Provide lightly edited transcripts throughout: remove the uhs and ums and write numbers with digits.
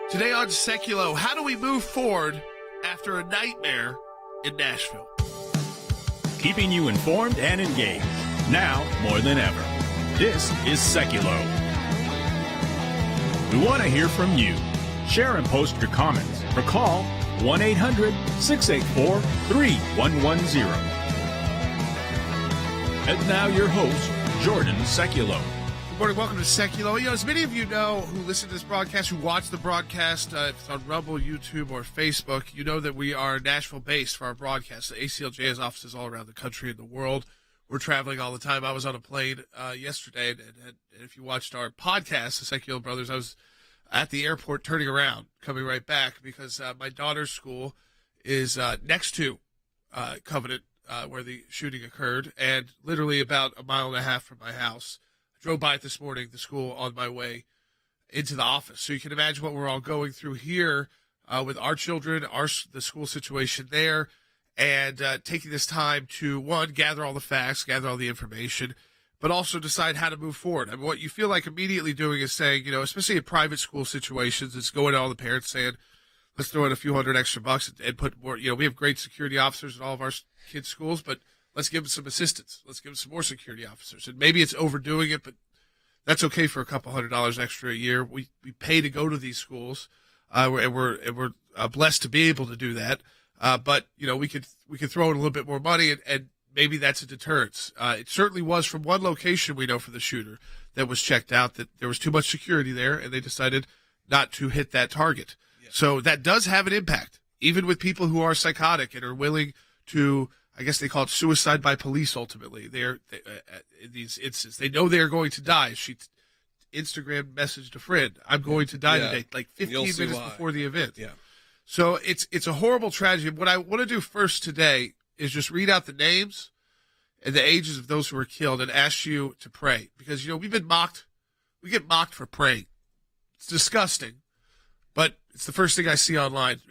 Today on Sekulow, how do we move forward after a nightmare in Nashville? Keeping you informed and engaged, now more than ever. This is Sekulow. We want to hear from you. Share and post your comments or call 1-800-684-3110. And now your host, Jordan Sekulow. Good morning. Welcome to Sekulow. As many of you know who listen to this broadcast, who watch the broadcast, if it's on Rumble, YouTube, or Facebook, you know that we are Nashville-based for our broadcast. The ACLJ has offices all around the country and the world. We're traveling all the time. I was on a plane yesterday, and if you watched our podcast, the Sekulow Brothers, I was at the airport turning around, coming right back, because my daughter's school is next to Covenant, where the shooting occurred, and literally about a mile and a half from my house. I drove by it this morning, the school, on my way into the office. So you can imagine what we're all going through here with our children, the school situation there, and taking this time to, one, gather all the facts, gather all the information, but also decide how to move forward. I mean, what you feel like immediately doing is saying, especially in private school situations, it's going to all the parents saying, let's throw in a few $100 extra bucks and put more. We have great security officers in all of our kids' schools, but let's give them some assistance. Let's give them some more security officers. And maybe it's overdoing it, but that's okay for a couple $100 extra a year. We pay to go to these schools, and we're blessed to be able to do that. But we could throw in a little bit more money, and maybe that's a deterrence. It certainly was from one location we know for the shooter that was checked out that there was too much security there, and they decided not to hit that target. Yeah. So that does have an impact, even with people who are psychotic and are willing to, I guess they call it suicide by police. Ultimately, in these instances, they know they are going to die. She Instagram messaged a friend, "I'm going to die today," like 15 minutes before the event. Yeah. So it's a horrible tragedy. What I want to do first today is just read out the names and the ages of those who were killed and ask you to pray, because we've been mocked. We get mocked for praying. It's disgusting, but it's the first thing I see online.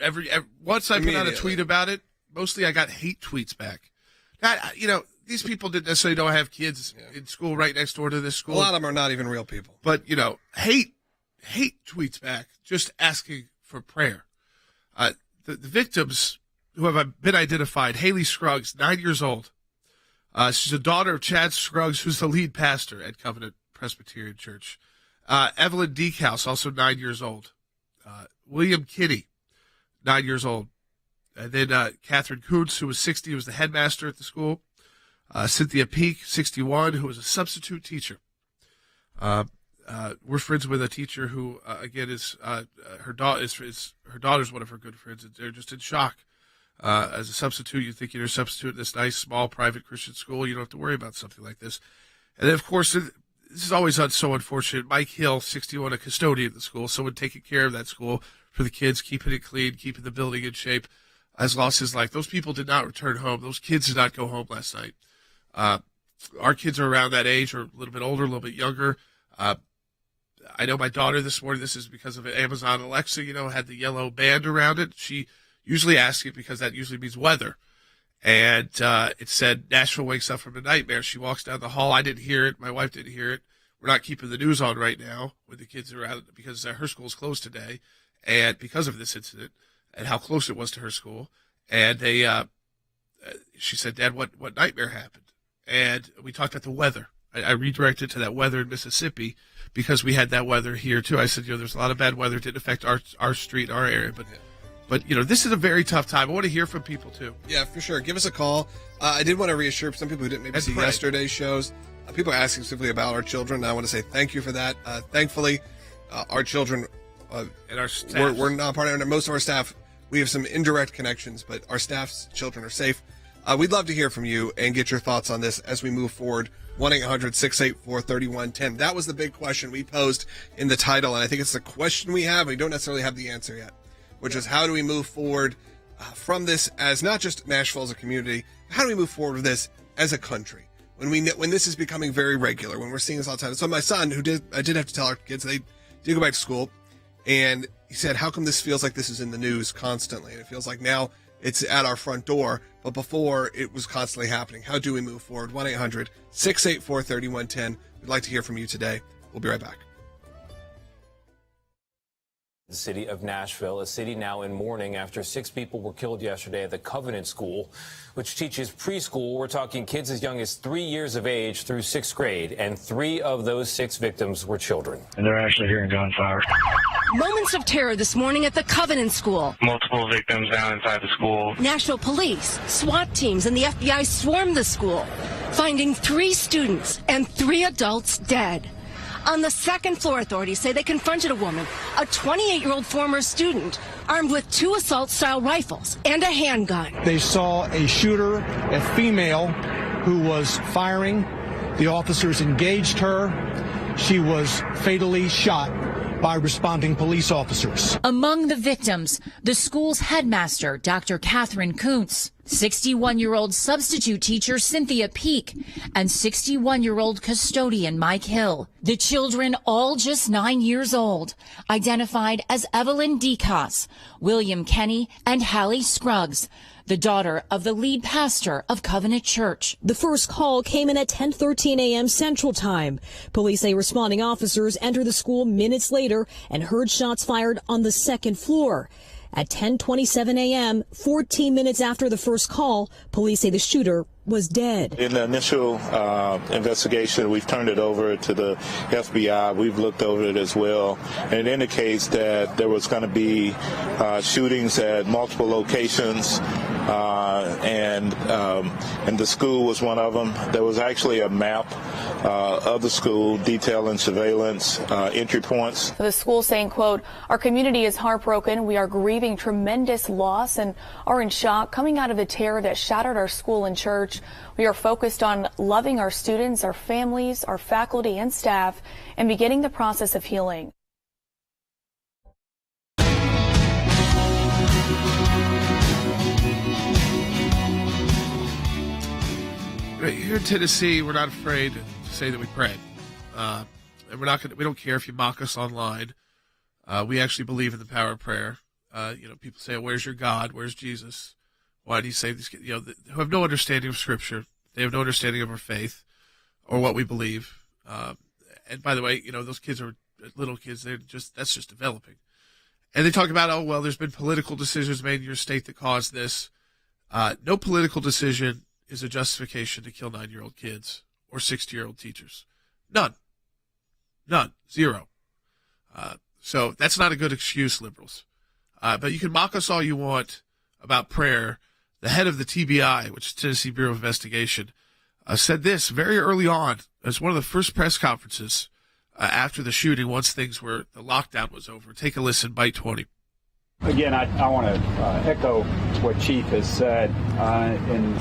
Once I put out a tweet about it, mostly I got hate tweets back. These people didn't necessarily don't have kids in school right next door to this school. A lot of them are not even real people. But, hate tweets back, just asking for prayer. The victims who have been identified, Haley Scruggs, 9 years old. She's a daughter of Chad Scruggs, who's the lead pastor at Covenant Presbyterian Church. Evelyn Deekhouse, also 9 years old. William Kinney, 9 years old. And then Catherine Kuntz, who was 60, who was the headmaster at the school. Cynthia Peak, 61, who was a substitute teacher. We're friends with a teacher who, again, is her daughter's one of her good friends, and they're just in shock. As a substitute, you think you're a substitute in this nice, small, private Christian school. You don't have to worry about something like this. And then, of course, this is always so unfortunate. Mike Hill, 61, a custodian at the school, someone taking care of that school for the kids, keeping it clean, keeping the building in shape, has lost his life. Those people did not return home. Those kids did not go home last night. Our kids are around that age, or a little bit older, a little bit younger. I know my daughter this morning, this is because of Amazon Alexa, had the yellow band around it. She usually asks it because that usually means weather. And it said, Nashville wakes up from a nightmare. She walks down the hall. I didn't hear it. My wife didn't hear it. We're not keeping the news on right now when the kids are out because her school's closed today, and because of this incident and how close it was to her school. And she said, "Dad, what nightmare happened?" And we talked about the weather. I redirected to that weather in Mississippi because we had that weather here too. I said, there's a lot of bad weather. It didn't affect our street, our area, but this is a very tough time. I want to hear from people too. Yeah, for sure. Give us a call. I did want to reassure some people who didn't maybe see yesterday's shows. People are asking simply about our children. I want to say thank you for that. Thankfully, our children and our staff, we're not part of it. Most of our staff, we have some indirect connections, but our staff's children are safe. We'd love to hear from you and get your thoughts on this as we move forward. 1-800-684-3110. That was the big question we posed in the title, and I think it's the question we have. We don't necessarily have the answer yet, which is how do we move forward from this as not just Nashville as a community, how do we move forward with this as a country? When this is becoming very regular, when we're seeing this all the time. So my son, I did have to tell our kids, they did go back to school, and he said, how come this feels like this is in the news constantly? And it feels like now it's at our front door, but before it was constantly happening. How do we move forward? 1-800-684-3110. We'd like to hear from you today. We'll be right back. The city of Nashville, a city now in mourning after 6 people were killed yesterday at the Covenant School, which teaches preschool. We're talking kids as young as 3 years of age through 6th grade, and 3 of those 6 victims were children. And they're actually hearing gunfire. Moments of terror this morning at the Covenant School. Multiple victims down inside the school. Nashville police, SWAT teams, and the FBI swarmed the school, finding 3 students and 3 adults dead. On the 2nd floor, authorities say they confronted a woman, a 28-year-old former student, armed with 2 assault-style rifles and a handgun. They saw a shooter, a female, who was firing. The officers engaged her. She was fatally shot by responding police officers. Among the victims, the school's headmaster, Dr. Catherine Kuntz, 61-year-old substitute teacher Cynthia Peak, and 61-year-old custodian Mike Hill. The children, all just 9 years old, identified as Evelyn Decas, William Kenny, and Hallie Scruggs, the daughter of the lead pastor of Covenant Church. The first call came in at 10:13 a.m. Central Time. Police say responding officers entered the school minutes later and heard shots fired on the 2nd floor. At 10:27 a.m., 14 minutes after the first call, police say the shooter was dead. In the initial investigation, we've turned it over to the FBI. We've looked over it as well, and it indicates that there was going to be shootings at multiple locations, and the school was one of them. There was actually a map of the school detailing surveillance entry points. The school saying, quote, "Our community is heartbroken. We are grieving tremendous loss and are in shock coming out of the terror that shattered our school and church. We are focused on loving our students, our families, our faculty and staff, and beginning the process of healing." Here in Tennessee, we're not afraid to say that we pray, and we don't care if you mock us online. We actually believe in the power of prayer. People say, "Where's your God? Where's Jesus?" Why do you say these kids, who have no understanding of Scripture? They have no understanding of our faith or what we believe. And by the way, those kids are little kids. That's just developing. And they talk about, there's been political decisions made in your state that caused this. No political decision is a justification to kill 9-year-old kids or 60-year-old teachers. None. Zero. So that's not a good excuse, liberals. But you can mock us all you want about prayer. The head of the TBI, which is Tennessee Bureau of Investigation, said this very early on as one of the first press conferences after the shooting, once the lockdown was over. Take a listen, Bite 20. Again, I want to echo what Chief has said in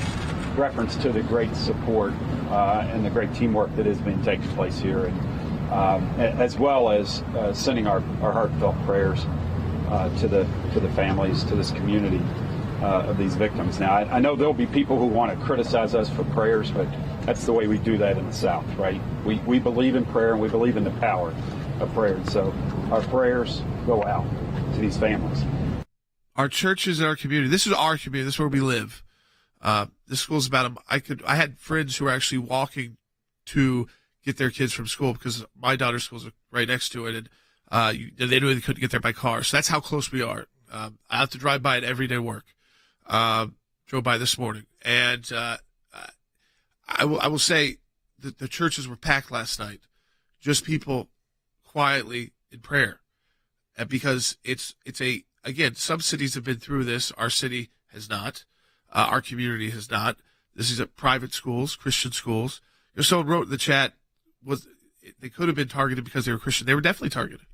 reference to the great support and the great teamwork that has been taking place here, and as well as sending our heartfelt prayers to the families, to this community of these victims. Now, I know there'll be people who want to criticize us for prayers, but that's the way we do that in the South, right? We believe in prayer, and we believe in the power of prayer. And so our prayers go out to these families. Our churches and our community. This is our community. This is where we live. This school's about I had friends who were actually walking to get their kids from school because my daughter's school is right next to it, and they knew they couldn't get there by car. So that's how close we are. I have to drive by it every day to work. Drove by this morning, and I will say that the churches were packed last night, just people quietly in prayer, because again, some cities have been through this. Our city has not. Our community has not. This is at private schools, Christian schools. Someone wrote in the chat, they could have been targeted because they were Christian. They were definitely targeted.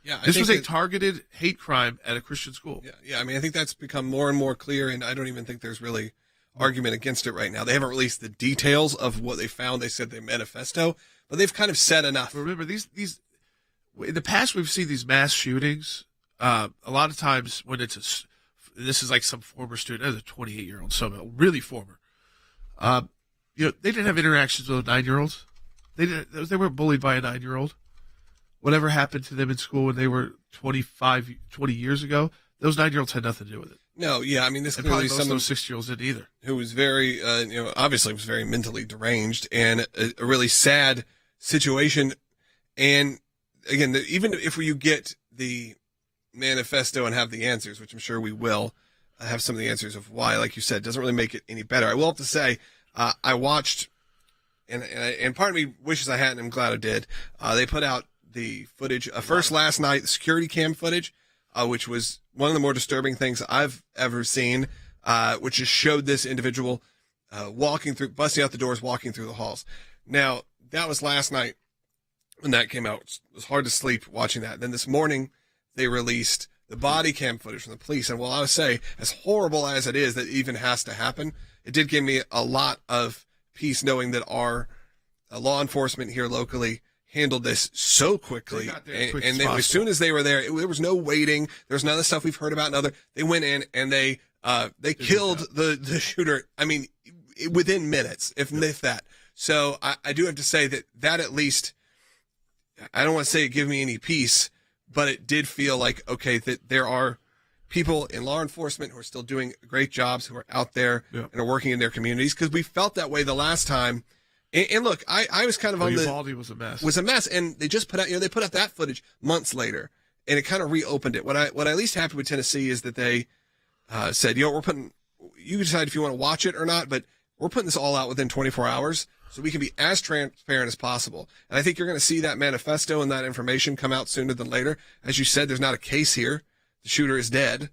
Yeah, this was a targeted hate crime at a Christian school. Yeah. I mean, I think that's become more and more clear, and I don't even think there's really argument against it right now. They haven't released the details of what they found. They said their manifesto, but they've kind of said enough. But remember, these in the past we've seen these mass shootings. A lot of times when this is like some former student, as a 28-year-old, so really former. They didn't have interactions with 9-year-olds. They were bullied by a 9-year-old. Whatever happened to them in school when they were 20 years ago, those 9-year-olds had nothing to do with it. No, yeah, I mean, this and clearly probably most of those 6-year-olds didn't either. Who was very, obviously was very mentally deranged, and a really sad situation. And again, even if you get the manifesto and have the answers, which I'm sure we will have some of the answers of why, like you said, doesn't really make it any better. I will have to say, I watched, and part of me wishes I hadn't. I'm glad I did. They put out the footage first last night, the security cam footage, which was one of the more disturbing things I've ever seen, which just showed this individual busting out the doors, walking through the halls. Now, that was last night when that came out. It was hard to sleep watching that. Then this morning, they released the body cam footage from the police. And while I would say, as horrible as it is that even has to happen, it did give me a lot of peace knowing that our law enforcement here locally handled this so quickly. As soon as they were there, there was no waiting. There was none of the stuff we've heard about. They went in and they killed the shooter. I mean, within minutes, if that. So I do have to say that at least, I don't want to say it gave me any peace, but it did feel like, okay, that there are people in law enforcement who are still doing great jobs, who are out there and are working in their communities, because we felt that way the last time. And look, I was kind of on Uvalde was a mess. Was a mess, and they just put out, they put out that footage months later, and it kind of reopened it. What I at least happy with Tennessee is that they said, you decide if you want to watch it or not, but we're putting this all out within 24 hours, so we can be as transparent as possible. And I think you're going to see that manifesto and that information come out sooner than later. As you said, there's not a case here. The shooter is dead.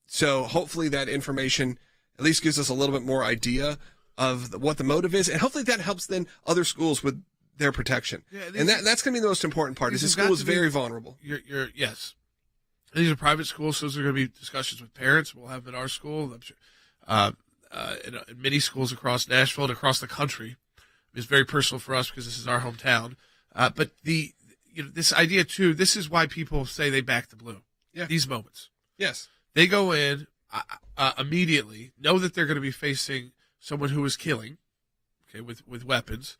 So hopefully that information at least gives us a little bit more idea of what the motive is, and hopefully that helps then other schools with their protection. Yeah, and that's going to be the most important part. Is the school is very vulnerable. Yes. These are private schools, so those are going to be discussions with parents. We'll have at our school. I'm sure. In many schools across Nashville and across the country. It's very personal for us because this is our hometown. But this idea too, this is why people say they back the blue. Yeah. These moments. Yes. They go in immediately, know that they're going to be facing someone who is killing, okay, with weapons,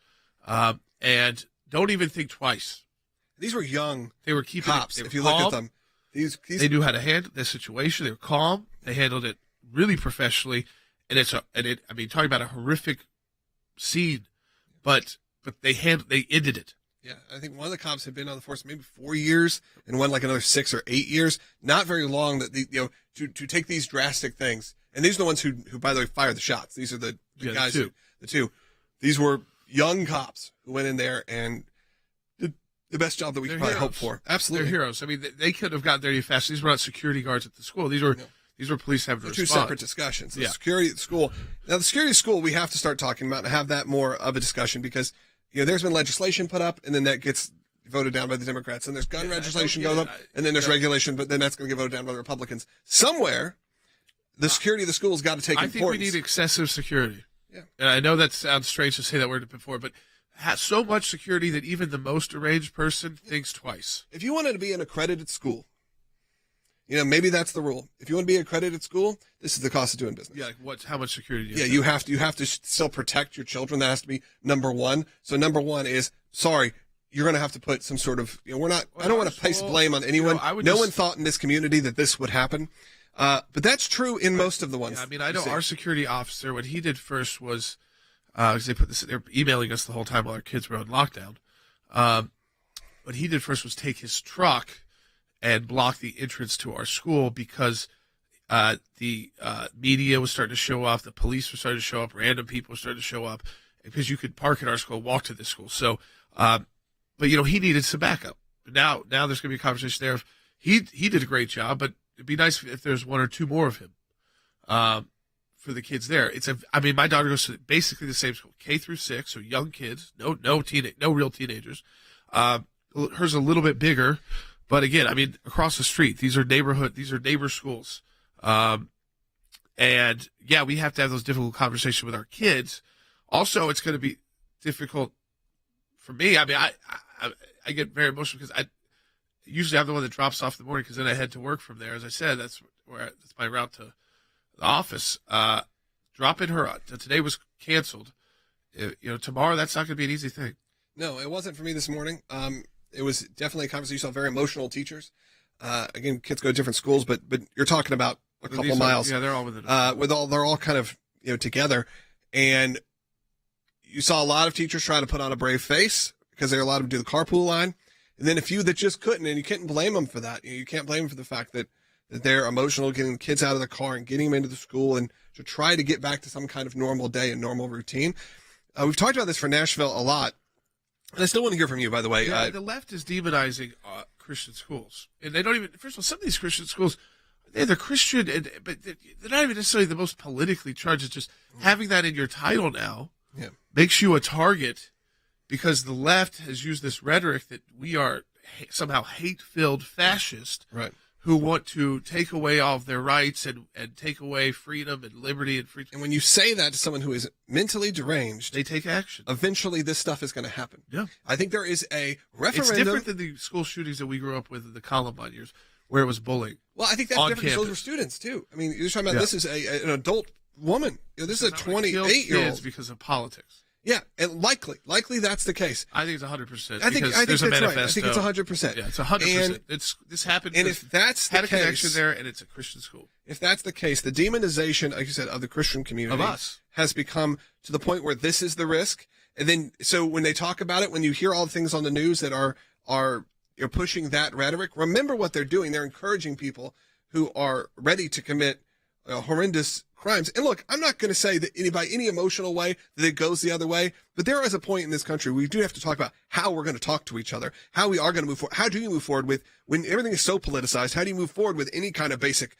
and don't even think twice. These were young. They were keeping cops. They were if you calm. look at them, they knew how to handle the situation. They were calm. They handled it really professionally, and I mean, talking about a horrific scene, but they ended it. Yeah, I think one of the cops had been on the force maybe 4 years, and one like another 6 or 8 years. Not very long. To take these drastic things, and these are the ones who by the way fired the shots. These are the guys, the two. These were young cops who went in there and did the best job that we could probably hope for. Absolutely, they're heroes. I mean, they could have gotten there any faster. These were not security guards at the school. These were police having to respond. Two separate discussions. The security at the school. Now, the security at school we have to start talking about and have that more of a discussion because there's been legislation put up and then that gets voted down by the Democrats, and there's gun legislation goes up, and then there's regulation, but then that's going to get voted down by the Republicans. Somewhere, the security of the schools got to take importance. I think we need excessive security. Yeah. And I know that sounds strange to say that word before, but so much security that even the most deranged person thinks twice. If you wanted to be an accredited school, maybe that's the rule. If you want to be an accredited school, this is the cost of doing business. Yeah, how much security do you have? You have to still protect your children. That has to be number one. So number one is, you're going to have to put some sort of, I don't want to place blame on anyone. No one thought in this community that this would happen. But that's true in most of the ones. Yeah, I mean, I know our security officer, what he did first was, because they're emailing us the whole time while our kids were on lockdown. What he did first was take his truck and block the entrance to our school because the media was starting to show up, the police were starting to show up, random people were starting to show up, because you could park at our school, walk to this school. So, but he needed some backup. Now there's going to be a conversation there. He did a great job, but it'd be nice if there's one or two more of him for the kids there. My daughter goes to basically the same school, K through 6, so young kids, no real teenagers. Hers a little bit bigger, but again, across the street, these are neighbor schools. And yeah, we have to have those difficult conversations with our kids. Also, it's going to be difficult for me. I get very emotional because usually I'm the one that drops off in the morning because then I head to work from there. As I said, that's my route to the office. Dropping her, today was canceled. Tomorrow, that's not going to be an easy thing. No, it wasn't for me this morning. It was definitely a conversation. You saw very emotional teachers. Again, kids go to different schools, but you're talking about a couple miles. Yeah, they're all within. They're all kind of together, and you saw a lot of teachers trying to put on a brave face because there are a lot of them do the carpool line, and then a few that just couldn't, and you can't blame them for that. You can't blame them for the fact that they're emotional, getting the kids out of the car and getting them into the school and to try to get back to some kind of normal day and normal routine. We've talked about this for Nashville a lot, and I still want to hear from you, by the way. Yeah, the left is demonizing Christian schools, and they don't even. First of all, some of these Christian schools, they're Christian, but they're not even necessarily the most politically charged. It's just having that in your title now makes you a target, because the left has used this rhetoric that we are somehow hate-filled fascists, right, who want to take away all of their rights and take away freedom and liberty and freedom. And when you say that to someone who is mentally deranged, they take action. Eventually, this stuff is going to happen. Yeah, I think there is a referendum. It's different than the school shootings that we grew up with in the Columbine years, where it was bullying. Well, I think that's different because those were students too. I mean, you're talking about this is an adult woman. This is a 28-year-old because of politics. Yeah, and likely that's the case. I think it's 100%. I think there's a that's manifesto. right. I think it's 100%. Yeah, it's 100%. This happened. And if that's the had case, a connection there, and it's a Christian school. If that's the case, the demonization, like you said, of the Christian community of us has become to the point where this is the risk. And then, so when they talk about it, when you hear all the things on the news that are you're pushing that rhetoric, remember what they're doing. They're encouraging people who are ready to commit horrendous crimes. And look, I'm not going to say that by any emotional way that it goes the other way, but there is a point in this country we do have to talk about how we're going to talk to each other, how we are going to move forward. How do you move forward with, when everything is so politicized, how do you move forward with any kind of basic,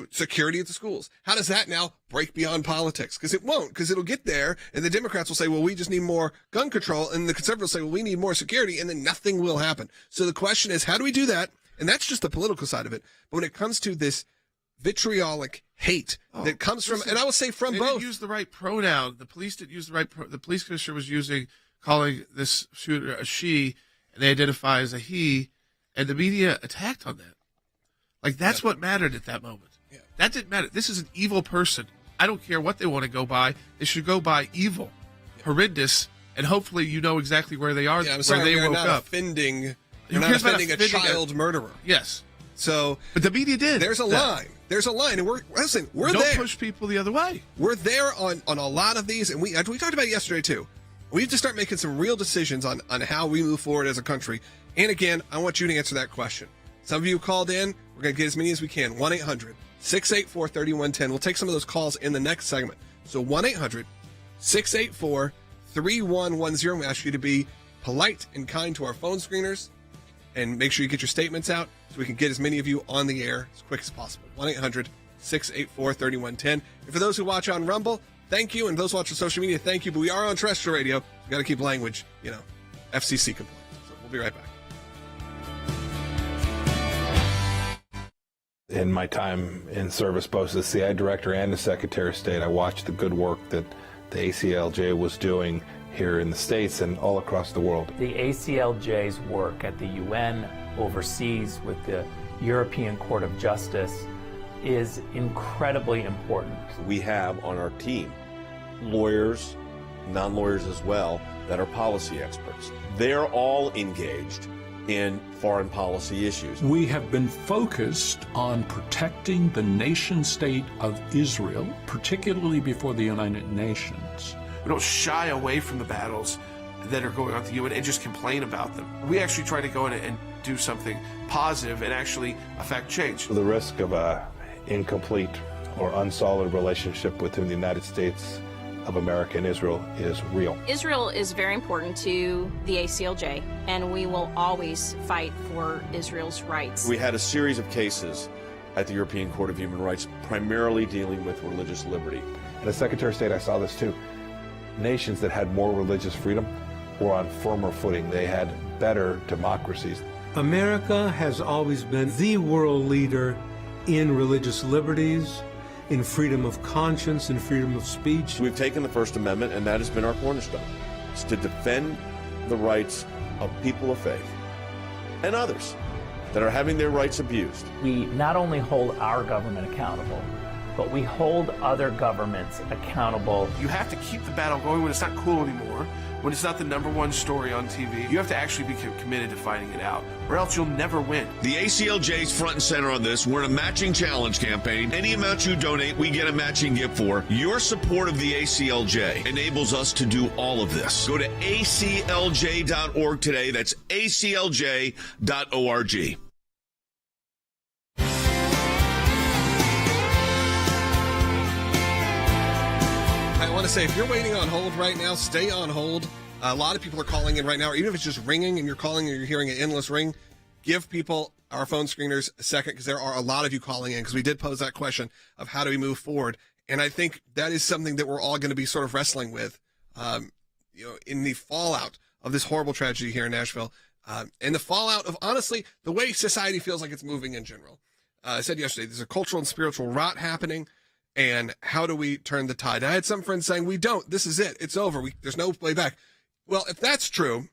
security at the schools? How does that now break beyond politics? Because it won't, because it'll get there, and the Democrats will say, well, we just need more gun control, and the conservatives will say, well, we need more security, and then nothing will happen. So the question is, how do we do that? And that's just the political side of it. But when it comes to this vitriolic hate that comes from, and I will say from both. They didn't use the right pronoun. The police didn't use the right. The police commissioner was calling this shooter a she, and they identify as a he, and the media attacked on that. Like, that's what mattered at that moment. Yeah. That didn't matter. This is an evil person. I don't care what they want to go by. They should go by evil, horrendous, and hopefully you know exactly where they are. Yeah, I'm sorry, where they woke up. You're not offending a child murderer. Yes. So, but the media did. There's a line. There's a line, and we're there. Don't push people the other way. We're there on a lot of these, and we talked about it yesterday too. We have to start making some real decisions on how we move forward as a country. And again, I want you to answer that question. Some of you called in. We're going to get as many as we can. 1-800-684-3110. We'll take some of those calls in the next segment. So 1-800-684-3110. We ask you to be polite and kind to our phone screeners, and make sure you get your statements out so we can get as many of you on the air as quick as possible. 1-800-684-3110. And for those who watch on Rumble, thank you. And those who watch on social media, thank you. But we are on terrestrial radio. So we've got to keep language, FCC compliant. So we'll be right back. In my time in service, both as the CI director and as Secretary of State, I watched the good work that the ACLJ was doing here in the States and all across the world. The ACLJ's work at the UN, overseas with the European Court of Justice, is incredibly important. We have on our team lawyers, non-lawyers as well, that are policy experts. They're all engaged in foreign policy issues. We have been focused on protecting the nation state of Israel, particularly before the United Nations. We don't shy away from the battles that are going on at the UN and just complain about them. We actually try to go in and do something positive and actually affect change. The risk of a incomplete or unsolid relationship within the United States of America and Israel is real. Israel is very important to the ACLJ, and we will always fight for Israel's rights. We had a series of cases at the European Court of Human Rights, primarily dealing with religious liberty. And as Secretary of State, I saw this too. Nations that had more religious freedom were on firmer footing. They had better democracies. America has always been the world leader in religious liberties, in freedom of conscience and freedom of speech. We've taken the First Amendment, and that has been our cornerstone. It's to defend the rights of people of faith and others that are having their rights abused. We not only hold our government accountable, but we hold other governments accountable. You have to keep the battle going when it's not cool anymore, when it's not the #1 story on TV. You have to actually be committed to fighting it out, or else you'll never win. The ACLJ's front and center on this. We're in a matching challenge campaign. Any amount you donate, we get a matching gift for. Your support of the ACLJ enables us to do all of this. Go to aclj.org today. That's aclj.org. I want to say, if you're waiting on hold right now, stay on hold. A lot of people are calling in right now, or even if it's just ringing and you're calling and you're hearing an endless ring, give people, our phone screeners, a second, because there are a lot of you calling in, because we did pose that question of how do we move forward. And I think that is something that we're all going to be sort of wrestling with, in the fallout of this horrible tragedy here in Nashville, and the fallout of, honestly, the way society feels like it's moving in general. I said yesterday, there's a cultural and spiritual rot happening. And how do we turn the tide? I had some friends saying, we don't. This is it. It's over. There's no way back. Well, if that's true,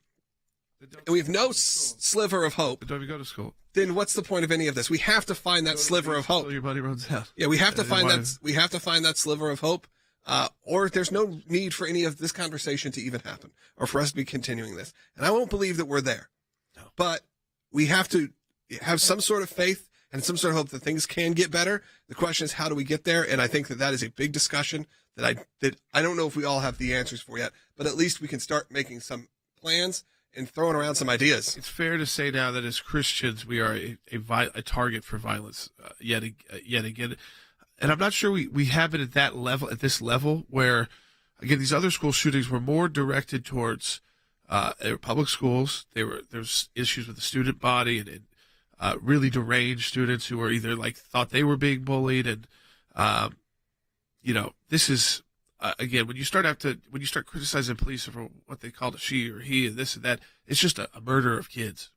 and we have no sliver of hope, don't even go to school. Then what's the point of any of this? We have to find that sliver of hope. Your money runs out. Yeah, we have to find that. We have to find that sliver of hope, or there's no need for any of this conversation to even happen, or for us to be continuing this. And I won't believe that we're there, but we have to have some sort of faith and some sort of hope that things can get better. The question is, how do we get there? And I think that is a big discussion that I don't know if we all have the answers for yet, but at least we can start making some plans and throwing around some ideas. It's fair to say now that as Christians, we are a target for violence yet again. And I'm not sure we have it at that level, at this level, where, again, these other school shootings were more directed towards public schools. There's issues with the student body and really deranged students who were either thought they were being bullied. And, this is, again, when you start criticizing police for what they called a she or he and this and that, it's just a murder of kids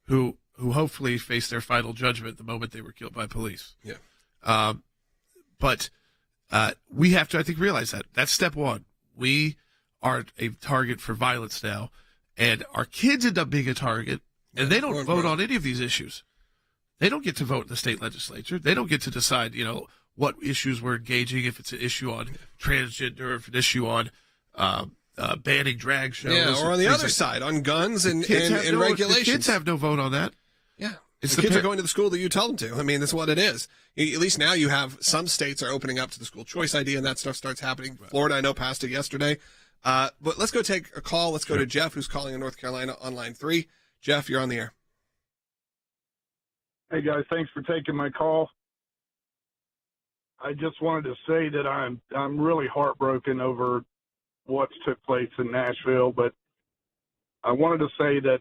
who hopefully face their final judgment the moment they were killed by police. Yeah. But we have to, I think, realize that. That's step one. We are a target for violence now, and our kids end up being a target. And they don't vote on any of these issues. They don't get to vote in the state legislature. They don't get to decide, what issues we're engaging, if it's an issue on transgender, if it's an issue on banning drag shows. Yeah, or on the other side, on guns and regulations. The kids have no vote on that. Yeah. The kids are going to the school that you tell them to. I mean, that's what it is. At least now you have some states are opening up to the school choice idea, and that stuff starts happening. Right. Florida, I know, passed it yesterday. But let's go take a call. Let's go to Jeff, who's calling in North Carolina on line 3. Jeff, you're on the air. Hey, guys, thanks for taking my call. I just wanted to say that I'm really heartbroken over what's took place in Nashville, but I wanted to say that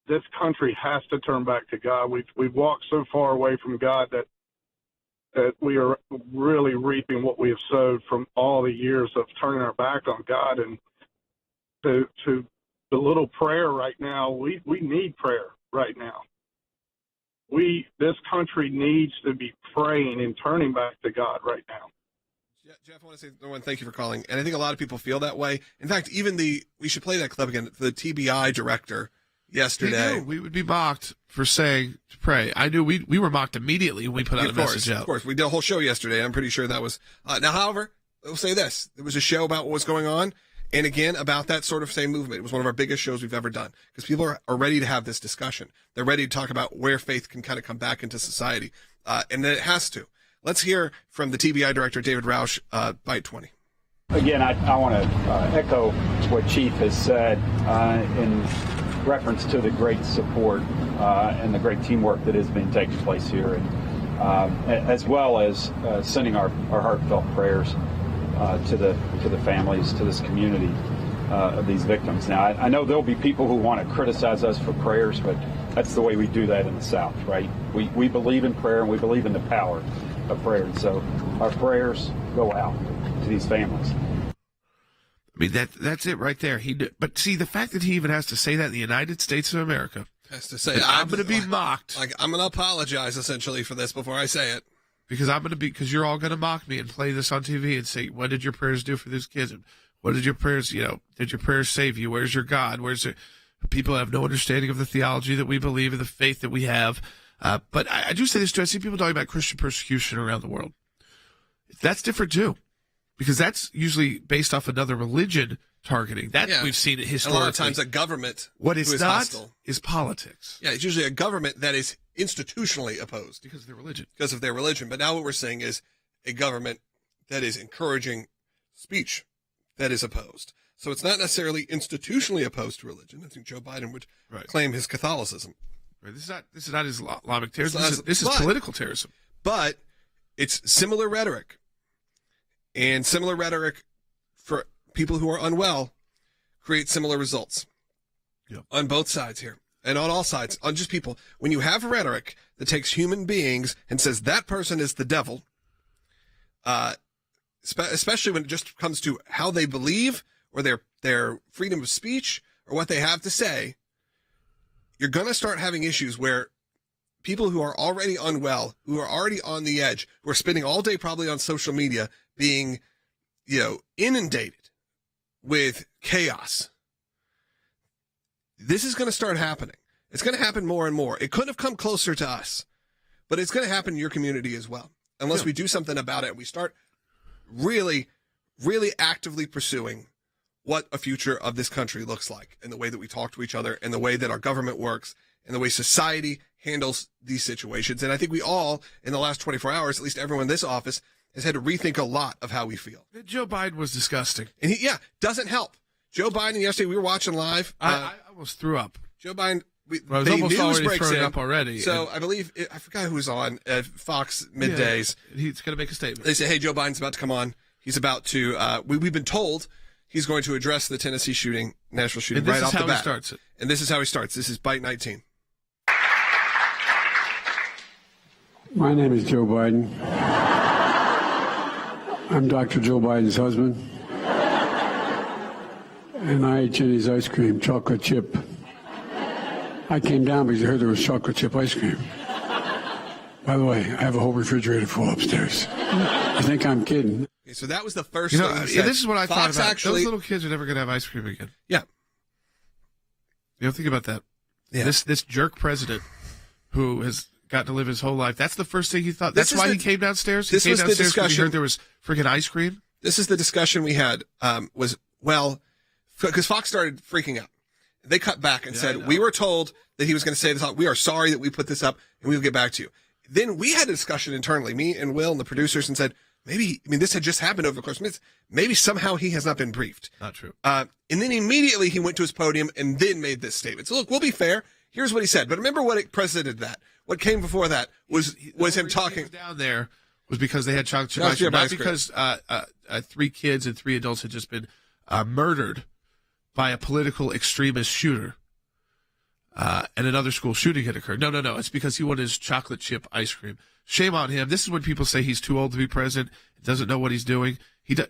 this country has to turn back to God. We've walked so far away from God that we are really reaping what we have sowed from all the years of turning our back on God. And to the little prayer right now, we need prayer right now. This country needs to be praying and turning back to God right now. Jeff, I want to say, number one, thank you for calling. And I think a lot of people feel that way. In fact, even we should play that clip again, the TBI director yesterday. He knew we would be mocked for saying to pray. I knew we were mocked immediately when we put out a message out. Of course, we did a whole show yesterday. I'm pretty sure that was, now, however, we'll say this. There was a show about what was going on. And again, about that sort of same movement. It was one of our biggest shows we've ever done because people are ready to have this discussion. They're ready to talk about where faith can kind of come back into society. And that it has to. Let's hear from the TBI director, David Roush, Byte 20. Again, I want to echo what Chief has said in reference to the great support and the great teamwork that has been taking place here, and as well as sending our heartfelt prayers to the families, to this community of these victims. Now, I know there'll be people who want to criticize us for prayers, but that's the way we do that in the South, right? We believe in prayer, and we believe in the power of prayer. And so our prayers go out to these families. I mean, that's it right there. But see, the fact that he even has to say that in the United States of America, has to say, I'm going to be mocked. I'm going to apologize essentially for this before I say it. Because you're all going to mock me and play this on TV and say, what did your prayers do for these kids? And what did your prayers, did your prayers save you? Where's your God? People have no understanding of the theology that we believe and the faith that we have. But I do say this too. I see people talking about Christian persecution around the world. That's different too, because that's usually based off another religion targeting. That we've seen it historically. A lot of times a government what is not hostile is politics. Yeah, it's usually a government that is institutionally opposed. Because of their religion. Because of their religion. But now what we're saying is a government that is encouraging speech that is opposed. So it's not necessarily institutionally opposed to religion. I think Joe Biden would claim his Catholicism. Right. This is not Islamic terrorism. This is political terrorism. But it's similar rhetoric. And similar rhetoric for people who are unwell create similar results. Yep. On both sides here. And on all sides. On just people. When you have rhetoric that takes human beings and says that person is the devil, especially when it just comes to how they believe or their freedom of speech or what they have to say, you're going to start having issues where people who are already unwell, who are already on the edge, who are spending all day probably on social media being, inundated with chaos. This is going to start happening. It's going to happen more and more. It couldn't have come closer to us, but it's going to happen in your community as well. Unless we do something about it, we start really, really actively pursuing what a future of this country looks like and the way that we talk to each other and the way that our government works and the way society handles these situations. And I think we all, in the last 24 hours, at least everyone in this office, has had to rethink a lot of how we feel. Joe Biden was disgusting. And he doesn't help. Joe Biden, yesterday, we were watching live. I almost threw up. Joe Biden, I was almost already thrown up already. So I believe, I forgot who was on Fox middays. Yeah, he's going to make a statement. They say, hey, Joe Biden's about to come on. He's about to, we've been told he's going to address the Tennessee shooting, Nashville shooting right off the bat. This is how he starts it. And this is how he starts. This is Bite 19. My name is Joe Biden. I'm Dr. Joe Biden's husband. And I ate Jenny's ice cream, chocolate chip. I came down because I heard there was chocolate chip ice cream. By the way, I have a whole refrigerator full upstairs. You think I'm kidding? Okay, so that was the first thing he said. This is what I thought about. Actually, those little kids are never going to have ice cream again. Yeah. Think about that. Yeah. This jerk president who has got to live his whole life. That's the first thing he thought. That's why he came downstairs. He came downstairs because he heard there was freaking ice cream. This is the discussion we had. Because Fox started freaking out. They cut back and said, we were told that he was going to say this. We are sorry that we put this up, and we'll get back to you. Then we had a discussion internally, me and Will and the producers, and said, this had just happened over the course of minutes. Maybe somehow he has not been briefed. Not true. And then immediately he went to his podium and then made this statement. So look, we'll be fair. Here's what he said. But remember what it preceded that. What came before that was him talking. He was down there was because they had chocolate chip ice cream, not because 3 kids and 3 adults had just been murdered by a political extremist shooter. And another school shooting had occurred. No. It's because he wanted his chocolate chip ice cream. Shame on him. This is when people say he's too old to be president, doesn't know what he's doing.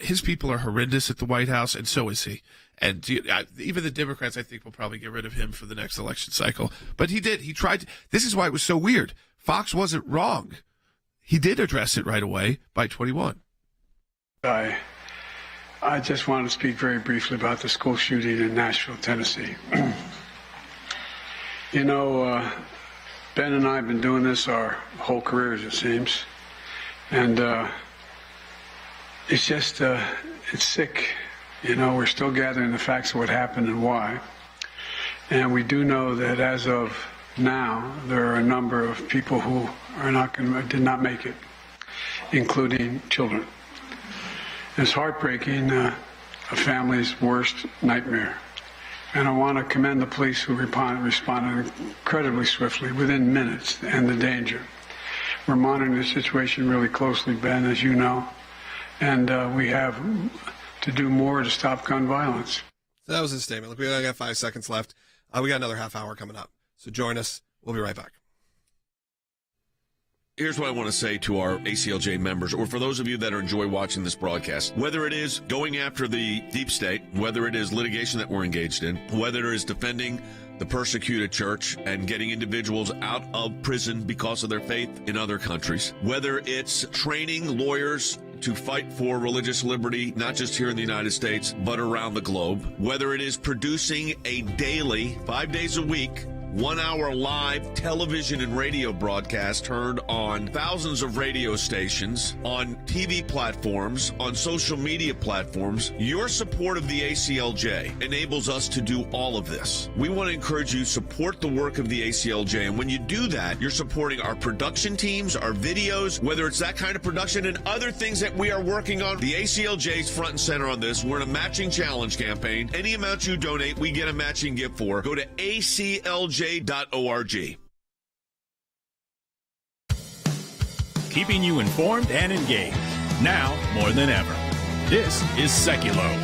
His people are horrendous at the White House, and so is he. And even the Democrats, I think, will probably get rid of him for the next election cycle. But he did. He tried. This is why it was so weird. Fox wasn't wrong. He did address it right away by 21. I just want to speak very briefly about the school shooting in Nashville, Tennessee. Ben and I have been doing this our whole careers, it seems. And it's just, it's sick. We're still gathering the facts of what happened and why. And we do know that as of now, there are a number of people who did not make it, including children. It's heartbreaking, a family's worst nightmare. And I want to commend the police who responded incredibly swiftly, within minutes, to end the danger. We're monitoring the situation really closely, Ben, as you know, and we have to do more to stop gun violence. So that was his statement. Look, we only got 5 seconds left. We got another half hour coming up. So join us. We'll be right back. Here's what I want to say to our ACLJ members, or for those of you that enjoy watching this broadcast. Whether it is going after the deep state, whether it is litigation that we're engaged in, whether it is defending the persecuted church and getting individuals out of prison because of their faith in other countries, whether it's training lawyers to fight for religious liberty, not just here in the United States, but around the globe, whether it is producing a daily, 5 days a week, 1-hour live television and radio broadcast heard on thousands of radio stations, on TV platforms, on social media platforms. Your support of the ACLJ enables us to do all of this. We want to encourage you to support the work of the ACLJ, and when you do that, you're supporting our production teams, our videos, whether it's that kind of production and other things that we are working on. The ACLJ is front and center on this. We're in a matching challenge campaign. Any amount you donate, we get a matching gift for. Go to aclj.org. Keeping you informed and engaged, now more than ever. This is Sekulow.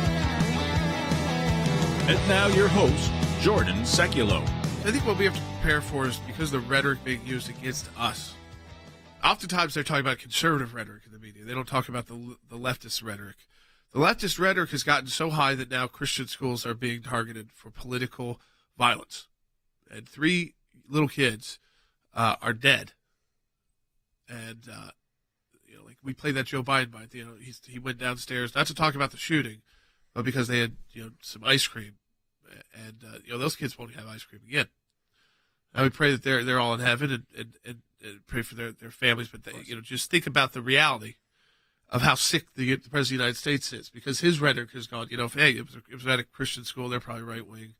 And now your host, Jordan Sekulow. I think what we have to prepare for is because the rhetoric being used against us. Oftentimes they're talking about conservative rhetoric in the media. They don't talk about the leftist rhetoric. The leftist rhetoric has gotten so high that now Christian schools are being targeted for political violence. And 3 little kids are dead. And, like we played that Joe Biden bite. He went downstairs, not to talk about the shooting, but because they had, some ice cream. And, those kids won't have ice cream again. I would pray that they're all in heaven and pray for their families. But, just think about the reality of how sick the President of the United States is, because his rhetoric has gone, hey, it was at a Christian school, they're probably right wing,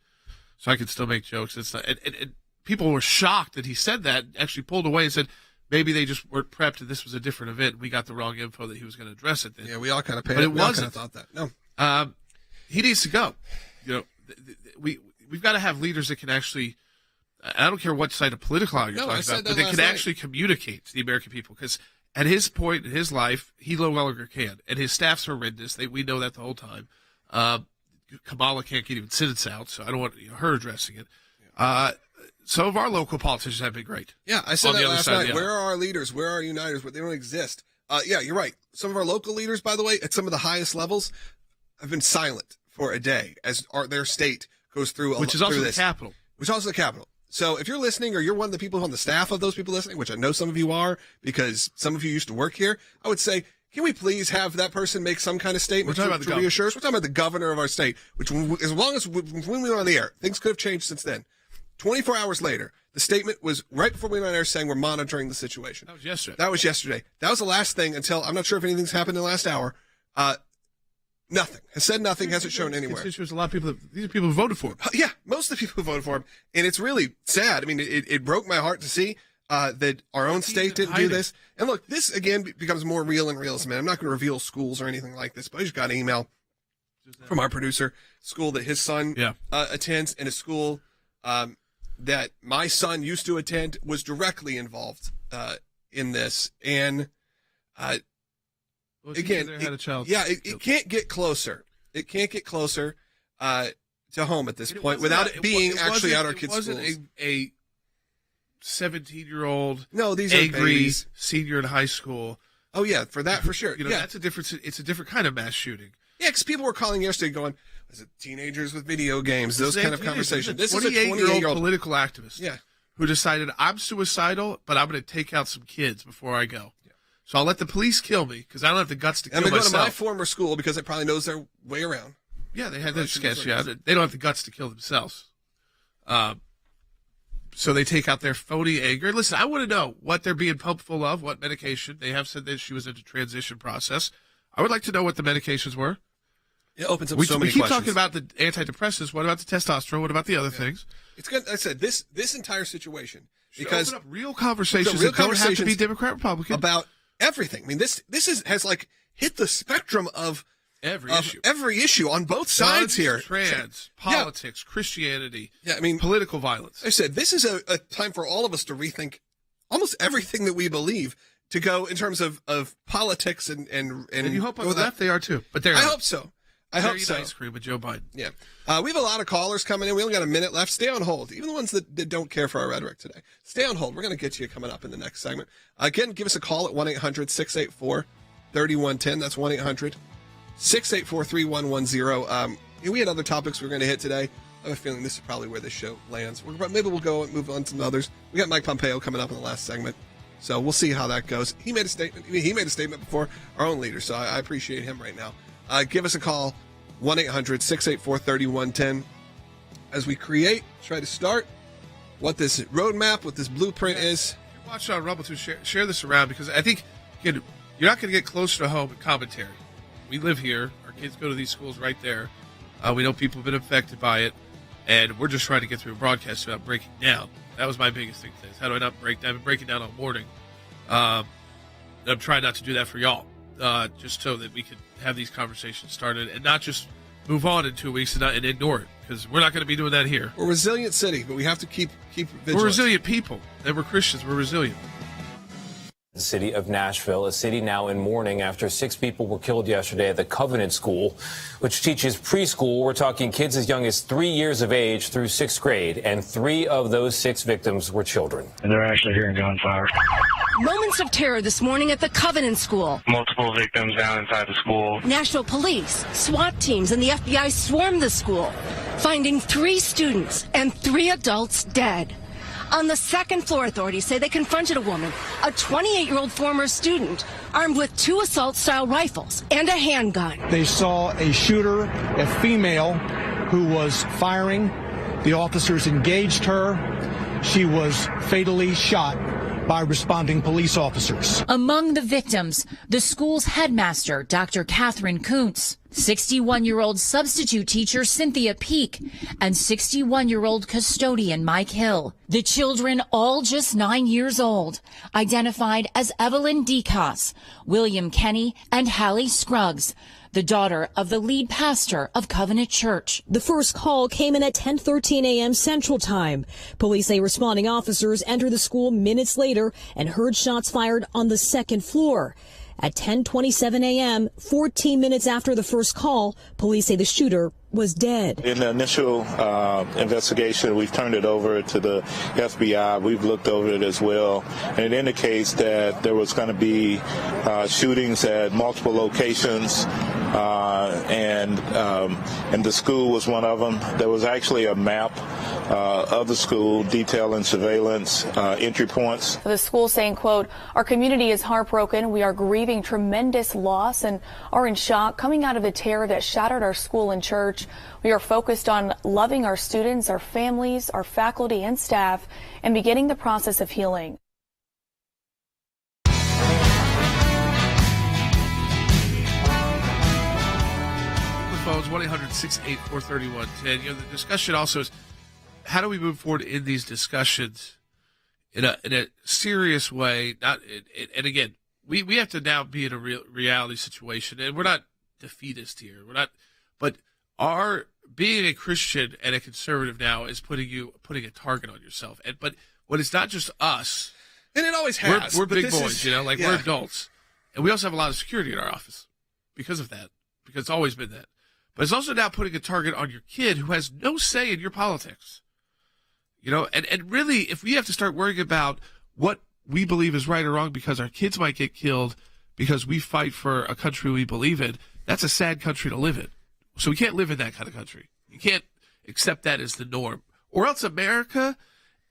so I can still make jokes. It's not, and people were shocked that he said that, actually pulled away and said maybe they just weren't prepped and this was a different event and we got the wrong info that he was going to address it then. Yeah, we all kind of paid. But it wasn't. Kind of thought that. No, he needs to go. We've got to have leaders that can actually. I don't care what side of political aisle you're talking about, but they can actually communicate to the American people, because at his point in his life, he no longer can, and his staff's horrendous. We know that the whole time. Kamala can't get even sentence out, so I don't want her addressing it. Some of our local politicians have been great. Yeah, I said that last night. Where are our leaders? Where are our uniters? They don't exist. Yeah, you're right. Some of our local leaders, by the way, at some of the highest levels, have been silent for a day as their state goes through. Which is also the capital. Which is also the capital. So if you're listening, or you're one of the people on the staff of those people listening, which I know some of you are, because some of you used to work here, I would say, can we please have that person make some kind of statement to reassure us? We're talking about the governor of our state, which as long as when we were on the air, things could have changed since then. 24 hours later, the statement was right before we went on air saying we're monitoring the situation. That was yesterday. That was the last thing until, I'm not sure if anything's happened in the last hour. Nothing. Has said nothing, hasn't shown anywhere. A lot of people, these are people who voted for him. Yeah, most of the people who voted for him. And it's really sad. I mean, it broke my heart to see that our own state didn't do this. And look, this again becomes more real and realism. Man, I'm not going to reveal schools or anything like this, but I just got an email from our producer, school that his son attends, and a school that my son used to attend was directly involved in this. And again, it can't get closer. It can't get closer to home at this point without it being actually at our kids' schools. It wasn't a 17-year-old these are angry babies. Senior in high school. Oh yeah, for that for sure. That's a difference. It's a different kind of mass shooting. Yeah, because people were calling yesterday going, "Is it teenagers with video games?" Those kind of conversations. This is a 28-year-old political activist. Yeah. Who decided, I'm suicidal, but I'm going to take out some kids before I go. Yeah. So I'll let the police kill me because I don't have the guts to kill myself. I'm going to go to my former school because it probably knows their way around. Yeah, they had that sketch. Yeah, they don't have the guts to kill themselves. So they take out their phony anger. Listen, I want to know what they're being pumped full of, what medication. They have said that she was in a transition process. I would like to know what the medications were. It opens up so many questions. We keep talking about the antidepressants. What about the testosterone? What about the other things? It's good. I said this entire situation because open up real conversations that don't have to be Democrat, Republican about everything. I mean, this has like hit the spectrum of every issue on both sides here. Trans, politics, Christianity. Yeah, I mean, political violence. I said this is a time for all of us to rethink almost everything that we believe, to go in terms of politics and you hope on the left they are too. But I hope so. I hope so. Ice cream with Joe Biden. Yeah. We have a lot of callers coming in. We only got a minute left. Stay on hold. Even the ones that don't care for our rhetoric today. Stay on hold. We're going to get you coming up in the next segment. Again, give us a call at 1-800-684-3110. That's 1-800-684-3110. We had other topics we were going to hit today. I have a feeling this is probably where this show lands. Maybe we'll go and move on to some others. We got Mike Pompeo coming up in the last segment. So we'll see how that goes. He made a statement. He made a statement before our own leader, so I appreciate him right now. Give us a call, 1-800-684-3110. As we try to start what this roadmap, what this blueprint is. Watch on Rumble to share this around, because I think you're not going to get closer to home in commentary. We live here. Our kids go to these schools right there. We know people have been affected by it, and we're just trying to get through a broadcast without breaking down. That was my biggest thing today. How do I not break down? I've been breaking down all morning. I'm trying not to do that for y'all, just so that we can have these conversations started and not just move on in 2 weeks and ignore it, because we're not going to be doing that here. We're a resilient city, but we have to keep vigilant. We're resilient people, and we're Christians. We're resilient. The city of Nashville, a city now in mourning after 6 people were killed yesterday at the Covenant School, which teaches preschool. We're talking kids as young as 3 years of age through 6th grade, and 3 of those 6 victims were children. And they're actually hearing gunfire. Moments of terror this morning at the Covenant School. Multiple victims down inside the school. Nashville police, SWAT teams, and the FBI swarmed the school, finding 3 students and 3 adults dead. On the second floor, authorities say they confronted a woman, a 28-year-old former student, armed with 2 assault-style rifles and a handgun. They saw a shooter, a female, who was firing. The officers engaged her. She was fatally shot by responding police officers. Among the victims, the school's headmaster, Dr. Catherine Kuntz, 61-year-old substitute teacher Cynthia Peak, and 61-year-old custodian Mike Hill. The children, all just 9 years old, identified as Evelyn Decas, William Kenny, and Hallie Scruggs, the daughter of the lead pastor of Covenant Church. The first call came in at 10:13 a.m. Central Time. Police say responding officers entered the school minutes later and heard shots fired on the second floor. At 10:27 a.m., 14 minutes after the first call, police say the shooter was dead. In the initial investigation, we've turned it over to the FBI. We've looked over it as well, and it indicates that there was going to be shootings at multiple locations, and the school was one of them. There was actually a map of the school detailing surveillance entry points. The school saying, quote, "Our community is heartbroken. We are grieving tremendous loss and are in shock coming out of the terror that shattered our school and church. We are focused on loving our students, our families, our faculty and staff, and beginning the process of healing." Phones 1-800-684-3110. You know, the discussion also is, how do we move forward in these discussions in a serious way? And again, we have to now be in a reality situation, and we're not defeatist here. We're not, but being a Christian and a conservative now is putting a target on yourself. But it's not just us, and it always has. We're big boys, we're adults, and we also have a lot of security in our office because of that. Because it's always been that. But it's also now putting a target on your kid who has no say in your politics. And really, if we have to start worrying about what we believe is right or wrong because our kids might get killed because we fight for a country we believe in, that's a sad country to live in. So we can't live in that kind of country. You can't accept that as the norm. Or else America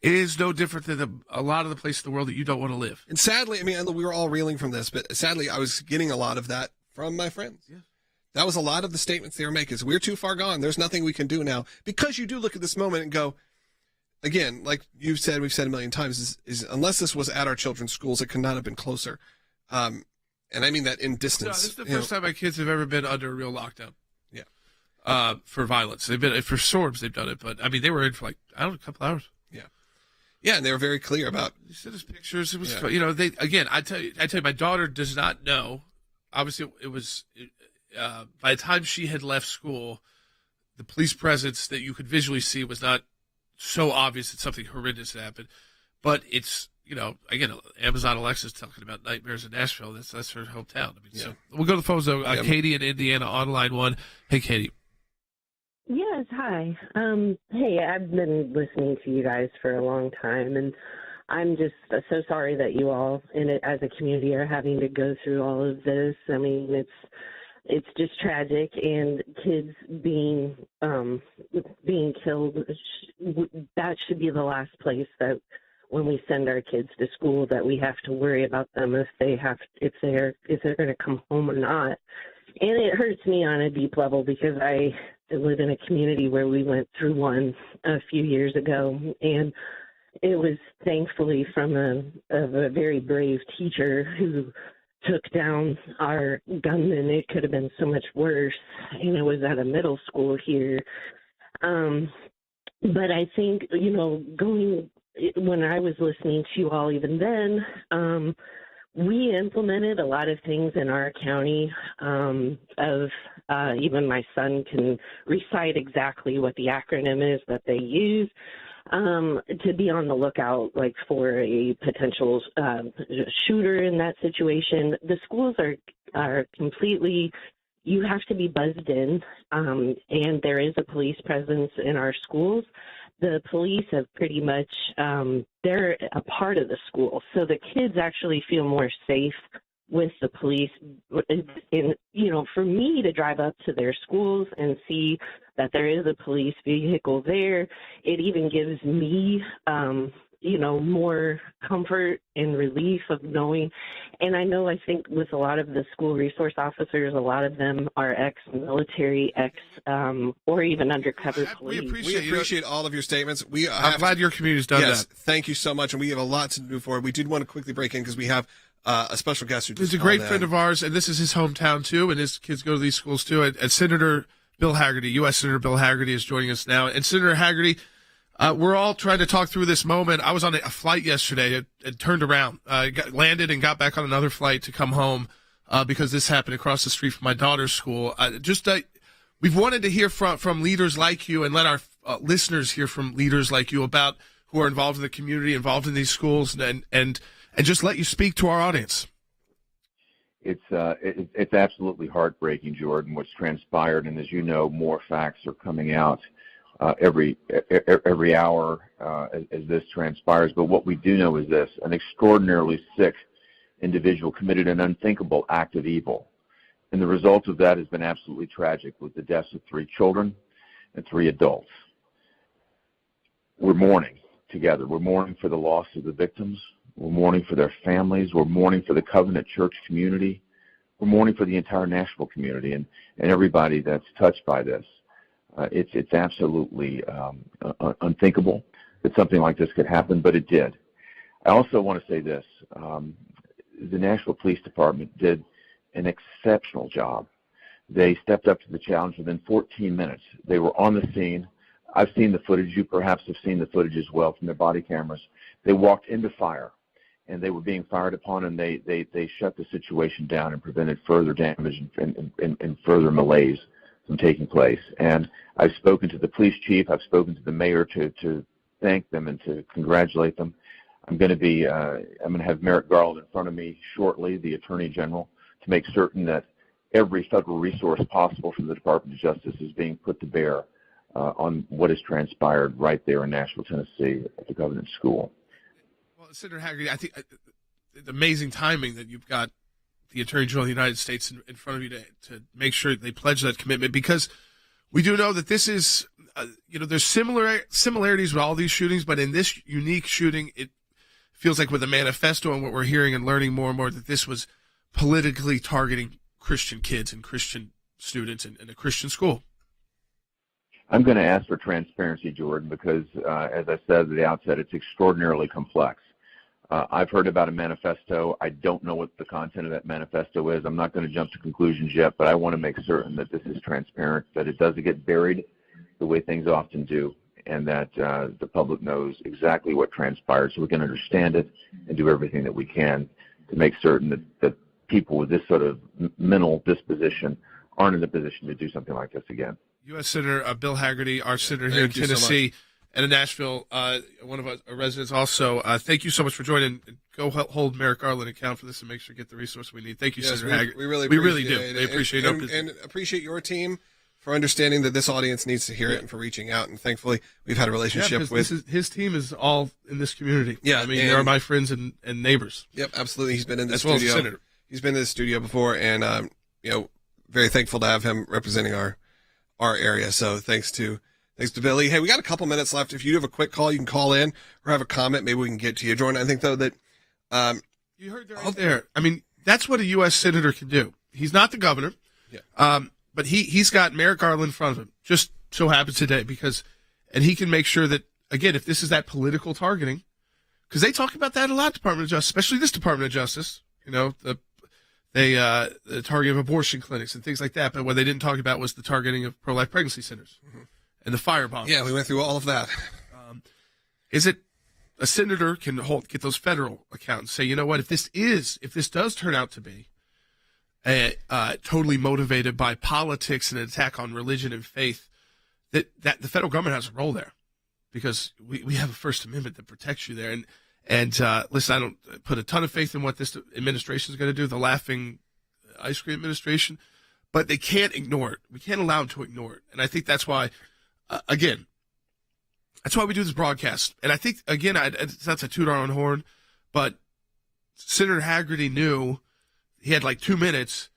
is no different than a lot of the places in the world that you don't want to live. And sadly, we were all reeling from this, but sadly, I was getting a lot of that from my friends. Yeah. That was a lot of the statements they were making. We're too far gone. There's nothing we can do now. Because you do look at this moment and go, again, like we've said a million times, is unless this was at our children's schools, it could not have been closer. And I mean that in distance. No, this is the first time my kids have ever been under a real lockdown. Yeah. For violence. They've been, for storms, they've done it. But, they were in for a couple hours. Yeah. Yeah, and they were very clear about. You sent us pictures. It was, I tell you, my daughter does not know. Obviously, it was. By the time she had left school, the police presence that you could visually see was not so obvious that something horrendous had happened. But it's, again, Amazon Alexa's talking about nightmares in Nashville. That's her hometown. So we'll go to the phones, though. Katie in Indiana on line 1. Hey, Katie. Yes, hi. Hey, I've been listening to you guys for a long time, and I'm just so sorry that you all in it as a community are having to go through all of this. It's just tragic, and kids being killed, that should be the last place that when we send our kids to school that we have to worry about them if they're going to come home or not. And it hurts me on a deep level because I live in a community where we went through one a few years ago, and it was thankfully from a very brave teacher who took down our gunman. It could have been so much worse, and it was at a middle school here. But I think, when I was listening to you all even then, we implemented a lot of things in our county even my son can recite exactly what the acronym is that they use to be on the lookout, like for a potential shooter in that situation. The schools are completely, you have to be buzzed in, and there is a police presence in our schools. The police have pretty much, they're a part of the school, so the kids actually feel more safe with the police. And, for me to drive up to their schools and see that there is a police vehicle there, it even gives me, more comfort and relief of knowing. And I think with a lot of the school resource officers, a lot of them are ex-military, or even undercover police. We appreciate all of your statements. I'm glad your community's done that. Thank you so much, and we have a lot to move forward. We did want to quickly break in because we have a special guest who just He's a great friend of ours, and this is his hometown, too, and his kids go to these schools, too. And Senator Bill Haggerty, U.S. Senator Bill Haggerty, is joining us now. And Senator Haggerty, we're all trying to talk through this moment. I was on a flight yesterday and turned around, landed and got back on another flight to come home because this happened across the street from my daughter's school. We've wanted to hear from leaders like you and let our listeners hear from leaders like you about who are involved in the community, involved in these schools, and just let you speak to our audience. It's absolutely heartbreaking, Jordan, what's transpired, and as you know, more facts are coming out every hour as this transpires. But what we do know is this: an extraordinarily sick individual committed an unthinkable act of evil, and the result of that has been absolutely tragic, with the deaths of 3 children and 3 adults. We're mourning together. We're mourning for the loss of the victims. We're mourning for their families. We're mourning for the Covenant Church community. We're mourning for the entire Nashville community and everybody that's touched by this. It's absolutely unthinkable that something like this could happen, but it did. I also want to say this. The Nashville Police Department did an exceptional job. They stepped up to the challenge within 14 minutes. They were on the scene. I've seen the footage. You perhaps have seen the footage as well from their body cameras. They walked into fire, and they were being fired upon, and they shut the situation down and prevented further damage and further malaise from taking place. And I've spoken to the police chief. I've spoken to the mayor to thank them and to congratulate them. I'm going to have Merrick Garland in front of me shortly, the Attorney General, to make certain that every federal resource possible from the Department of Justice is being put to bear on what has transpired right there in Nashville, Tennessee, at the Covenant School. Well, Senator Haggerty, I think it's amazing timing that you've got the Attorney General of the United States in front of you to make sure they pledge that commitment, because we do know that this is, there's similarities with all these shootings, but in this unique shooting, it feels like with the manifesto and what we're hearing and learning more and more that this was politically targeting Christian kids and Christian students in a Christian school. I'm going to ask for transparency, Jordan, because, as I said at the outset, it's extraordinarily complex. I've heard about a manifesto. I don't know what the content of that manifesto is. I'm not going to jump to conclusions yet, but I want to make certain that this is transparent, that it doesn't get buried the way things often do, and that the public knows exactly what transpired so we can understand it and do everything that we can to make certain that people with this sort of mental disposition aren't in a position to do something like this again. U.S. Senator Bill Haggerty, our senator here in Tennessee and in Nashville, one of our residents also. Thank you so much for joining. Go hold Merrick Garland account for this and make sure we get the resource we need. Thank you, Senator Haggerty. We really do. it. They appreciate it. it. And appreciate your team for understanding that this audience needs to hear it and for reaching out. And thankfully, we've had a relationship with. His team is all in this community. Yeah. I mean, they are my friends and neighbors. Yep, absolutely. He's been in the studio. studio. Well as senator. He's been in the studio before, and, very thankful to have him representing our area. So thanks to Billy. Hey, we got a couple minutes left. If you have a quick call, you can call in or have a comment. Maybe we can get to you, Jordan. I think though that you heard that right there. I mean, that's what a U.S. senator can do. He's not the governor, but he's got Merrick Garland in front of him. Just so happens today and he can make sure that again, if this is that political targeting, because they talk about that a lot, Department of Justice, especially this Department of Justice, the targeting of abortion clinics and things like that. But what they didn't talk about was the targeting of pro-life pregnancy centers and the firebombs. Yeah, we went through all of that. Is it a senator can get those federal accounts and say, you know what, if this does turn out to be totally motivated by politics and an attack on religion and faith, that the federal government has a role there, because we have a First Amendment that protects you there. And listen, I don't put a ton of faith in what this administration is going to do, the laughing ice cream administration, but they can't ignore it. We can't allow them to ignore it. And I think that's why, again, that's why we do this broadcast. And I think, again, it's not to toot our own horn, but Senator Haggerty knew he had like 2 minutes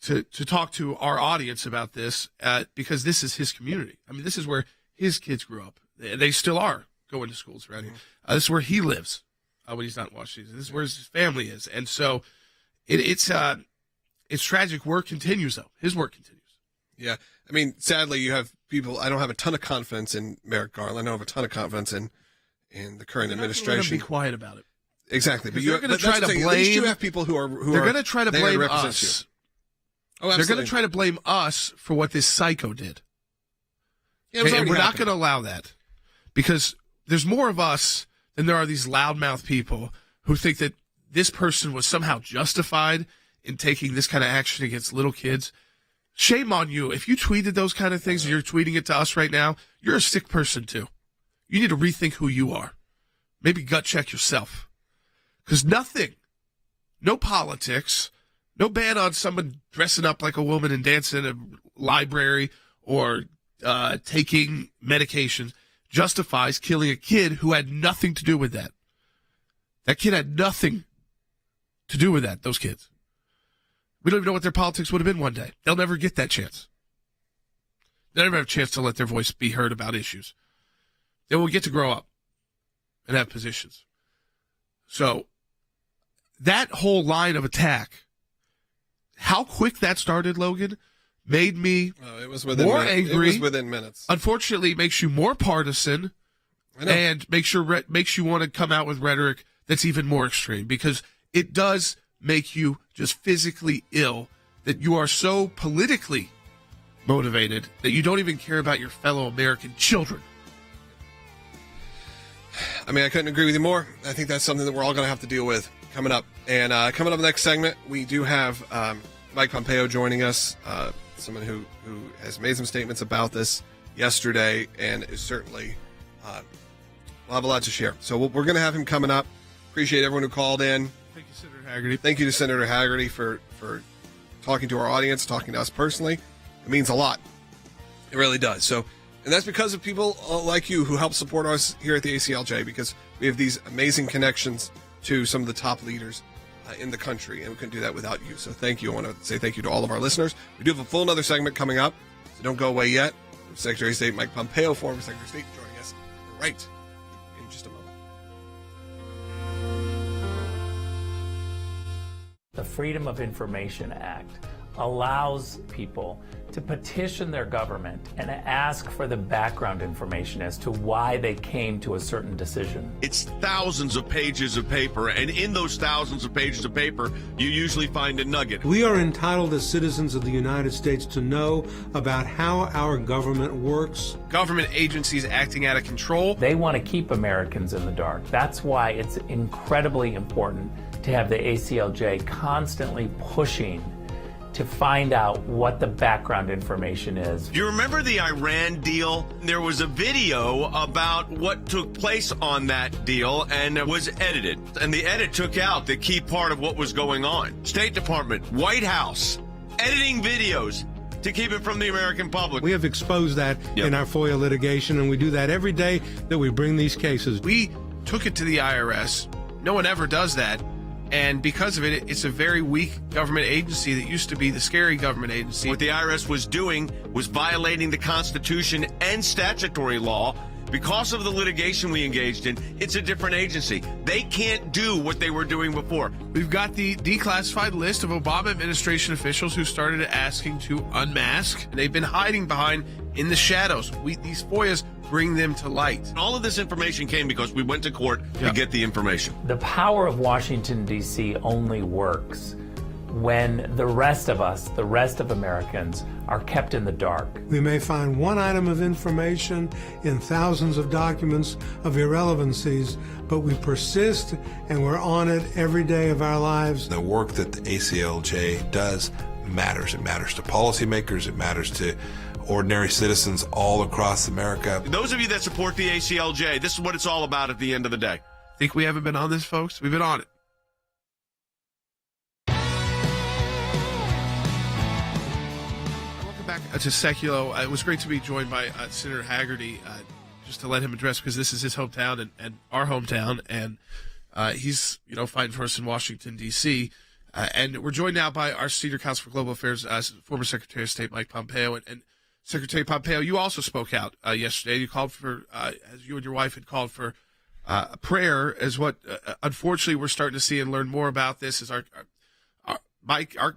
to talk to our audience about this, because this is his community. I mean, this is where his kids grew up. They still are going to schools around here. This is where he lives when he's not in Washington. This is where his family is. And so it's tragic. Work continues, though. His work continues. Yeah. I mean, sadly, you have people. I don't have a ton of confidence in Merrick Garland. I don't have a ton of confidence in the current administration. Be quiet about it. Exactly. But you're going to try to blame. At least you have people who are. They're going to try to blame us. Oh, absolutely. They're going to try to blame us for what this psycho did. Yeah, and we're not going to allow that, because there's more of us than there are these loudmouth people who think that this person was somehow justified in taking this kind of action against little kids. Shame on you. If you tweeted those kind of things and you're tweeting it to us right now, you're a sick person too. You need to rethink who you are. Maybe gut check yourself. Because nothing, no politics, no ban on someone dressing up like a woman and dancing in a library or taking medications justifies killing a kid who had nothing to do with that. That kid had nothing to do with that, those kids. We don't even know what their politics would have been one day. They'll never get that chance. They'll never have a chance to let their voice be heard about issues. They will get to grow up and have positions. So that whole line of attack, how quick that started, Logan, made me more angry. It was within minutes. Unfortunately, it makes you more partisan and makes you want to come out with rhetoric that's even more extreme, because it does make you just physically ill, that you are so politically motivated that you don't even care about your fellow American children. I mean, I couldn't agree with you more. I think that's something that we're all going to have to deal with coming up. And coming up in the next segment, we do have Mike Pompeo joining us, someone who has made some statements about this yesterday and is certainly will have a lot to share. So we're going to have him coming up. Appreciate everyone who called in. Thank you, Senator Haggerty. Thank you to Senator Haggerty for talking to our audience, talking to us personally. It means a lot. It really does. So, and that's because of people like you who help support us here at the ACLJ, because we have these amazing connections to some of the top leaders in the country, and we couldn't do that without you. So thank you. I want to say thank you to all of our listeners. We do have a full another segment coming up, so don't go away yet. Secretary of State Mike Pompeo, former Secretary of State, joining us right in just a moment. The Freedom of Information Act allows people to petition their government and ask for the background information as to why they came to a certain decision. It's thousands of pages of paper, and in those thousands of pages of paper, you usually find a nugget. We are entitled as citizens of the United States to know about how our government works. Government agencies acting out of control. They want to keep Americans in the dark. That's why it's incredibly important to have the ACLJ constantly pushing to find out what the background information is. Do you remember the Iran deal? There was a video about what took place on that deal, and it was edited. And the edit took out the key part of what was going on. State Department, White House, editing videos to keep it from the American public. We have exposed that in our FOIA litigation, and we do that every day that we bring these cases. We took it to the IRS. No one ever does that. And because of it, it's a very weak government agency that used to be the scary government agency. What the IRS was doing was violating the Constitution and statutory law Because of the litigation we engaged in, it's a different agency. They can't do what they were doing before. We've got the declassified list of Obama administration officials who started asking to unmask. They've been hiding behind in the shadows. These FOIAs bring them to light. And all of this information came because we went to court to get the information. The power of Washington, D.C. only works when the rest of us, the rest of Americans, are kept in the dark. We may find one item of information in thousands of documents of irrelevancies, but we persist and we're on it every day of our lives. The work that the ACLJ does matters. It matters to policymakers. It matters to ordinary citizens all across America. Those of you that support the ACLJ, this is what it's all about at the end of the day. Think we haven't been on this, folks? We've been on it. Back to Sekulow. It was great to be joined by Senator Haggerty, just to let him address, because this is his hometown and our hometown, and he's fighting for us in Washington, D.C. And we're joined now by our Senior Counsel for Global Affairs, former Secretary of State Mike Pompeo. And Secretary Pompeo, you also spoke out yesterday. You called for, as you and your wife had called for, prayer, as what unfortunately we're starting to see and learn more about this is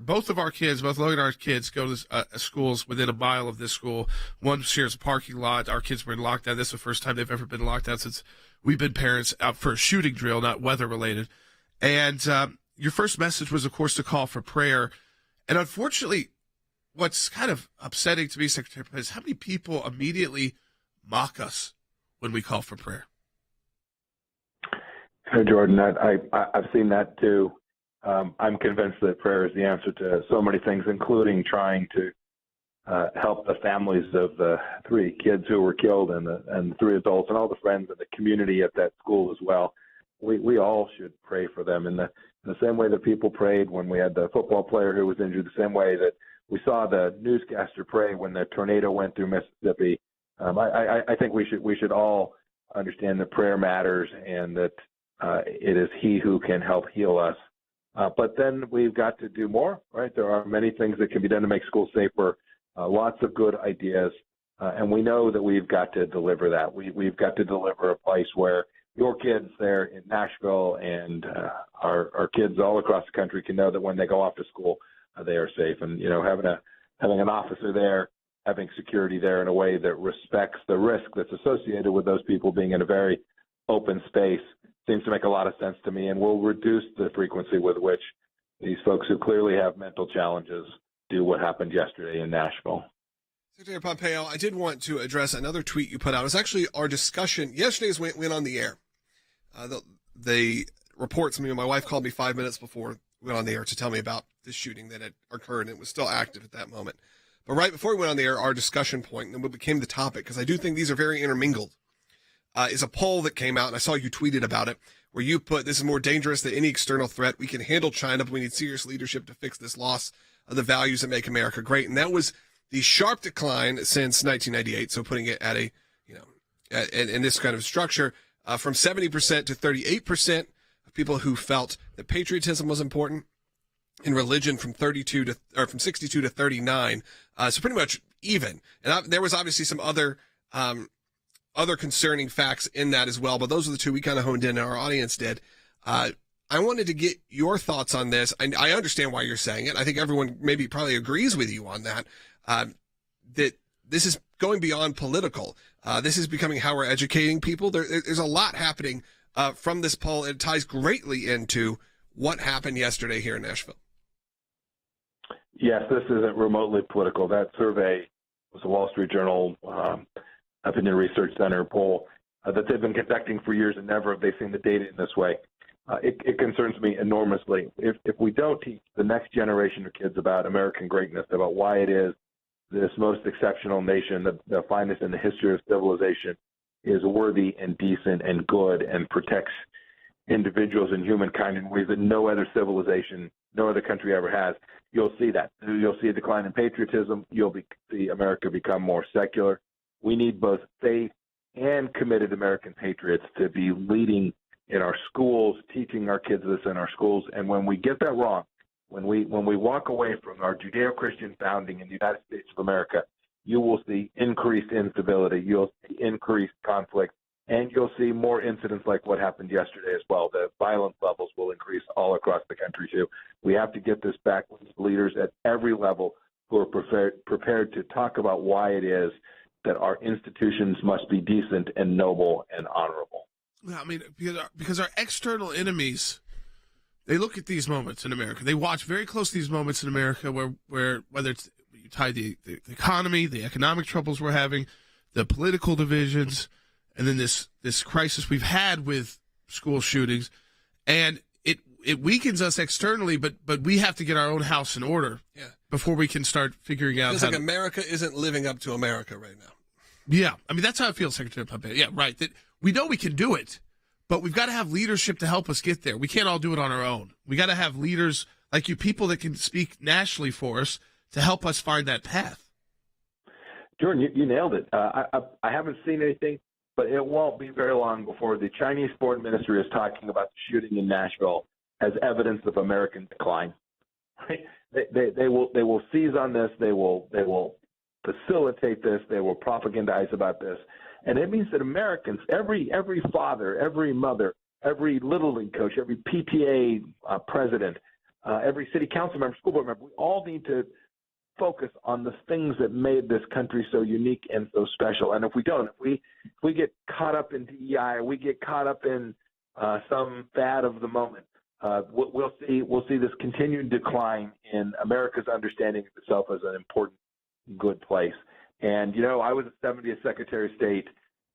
both of our kids, both Logan and our kids, go to schools within a mile of this school. One shares a parking lot. Our kids were in lockdown. This is the first time they've ever been locked down since we've been parents, out for a shooting drill, not weather related. And your first message was, of course, to call for prayer. And unfortunately, what's kind of upsetting to me, Secretary, is how many people immediately mock us when we call for prayer. Hey, Jordan, I've seen that too. I'm convinced that prayer is the answer to so many things, including trying to help the families of the 3 kids who were killed and the 3 adults and all the friends and the community at that school as well. We all should pray for them in the same way that people prayed when we had the football player who was injured, the same way that we saw the newscaster pray when the tornado went through Mississippi. I think we should all understand that prayer matters and that it is He who can help heal us. But then we've got to do more, right? There are many things that can be done to make schools safer, lots of good ideas, and we know that we've got to deliver that. We've got to deliver a place where your kids there in Nashville and our kids all across the country can know that when they go off to school, they are safe. And, having an officer there, having security there in a way that respects the risk that's associated with those people being in a very open space seems to make a lot of sense to me, and will reduce the frequency with which these folks who clearly have mental challenges do what happened yesterday in Nashville. Secretary Pompeo, I did want to address another tweet you put out. It was actually our discussion. Yesterday's went on the air. The reports, my wife called me 5 minutes before we went on the air to tell me about this shooting that had occurred, and it was still active at that moment. But right before we went on the air, our discussion point, and what became the topic, because I do think these are very intermingled, is a poll that came out, and I saw you tweeted about it, where you put, this is more dangerous than any external threat. We can handle China, but we need serious leadership to fix this loss of the values that make America great. And that was the sharp decline since 1998. So putting it at in this kind of structure, from 70% to 38% of people who felt that patriotism was important, in religion from 62 to 39. So pretty much even. And there was obviously some other concerning facts in that as well, but those are the two we kind of honed in and our audience did. I wanted to get your thoughts on this. I understand why you're saying it. I think everyone probably agrees with you on that, that this is going beyond political. This is becoming how we're educating people. There's a lot happening from this poll. It ties greatly into what happened yesterday here in Nashville. Yes, this isn't remotely political. That survey was a Wall Street Journal Opinion Research Center poll that they've been conducting for years, and never have they seen the data in this way. It concerns me enormously. If we don't teach the next generation of kids about American greatness, about why it is this most exceptional nation, the finest in the history of civilization, is worthy and decent and good and protects individuals and humankind in ways that no other civilization, no other country ever has, you'll see that. You'll see a decline in patriotism. You'll see America become more secular. We need both faith and committed American patriots to be leading in our schools, teaching our kids this in our schools. And when we get that wrong, when we walk away from our Judeo-Christian founding in the United States of America you will see increased instability, you'll see increased conflict, and you'll see more incidents like what happened yesterday as well. The violence levels will increase all across the country, too. We have to get this back with leaders at every level who are prepared to talk about why it is that our institutions must be decent and noble and honorable. I mean, because our external enemies, they look at these moments in America. They watch very close to these moments in America where whether it's you tie the economy, the economic troubles we're having, the political divisions, and then this crisis we've had with school shootings, and it weakens us externally, but we have to get our own house in order before we can start figuring out. It's like America isn't living up to America right now. Yeah, I mean that's how it feels, Secretary Pompeo. Yeah, right. That we know we can do it, but we've got to have leadership to help us get there. We can't all do it on our own. We got to have leaders like you, people that can speak nationally for us to help us find that path. Jordan, you nailed it. I haven't seen anything, but it won't be very long before the Chinese Foreign Ministry is talking about the shooting in Nashville as evidence of American decline. Right? They will seize on this. They will facilitate this. They will propagandize about this, and it means that Americans, every father, every mother, every little league coach, every PTA president, every city council member, school board member, we all need to focus on the things that made this country so unique and so special. And if we don't, if we get caught up in DEI, or we get caught up in some fad of the moment, we'll see this continued decline in America's understanding of itself as an important, good place. And I was a 70th Secretary of State.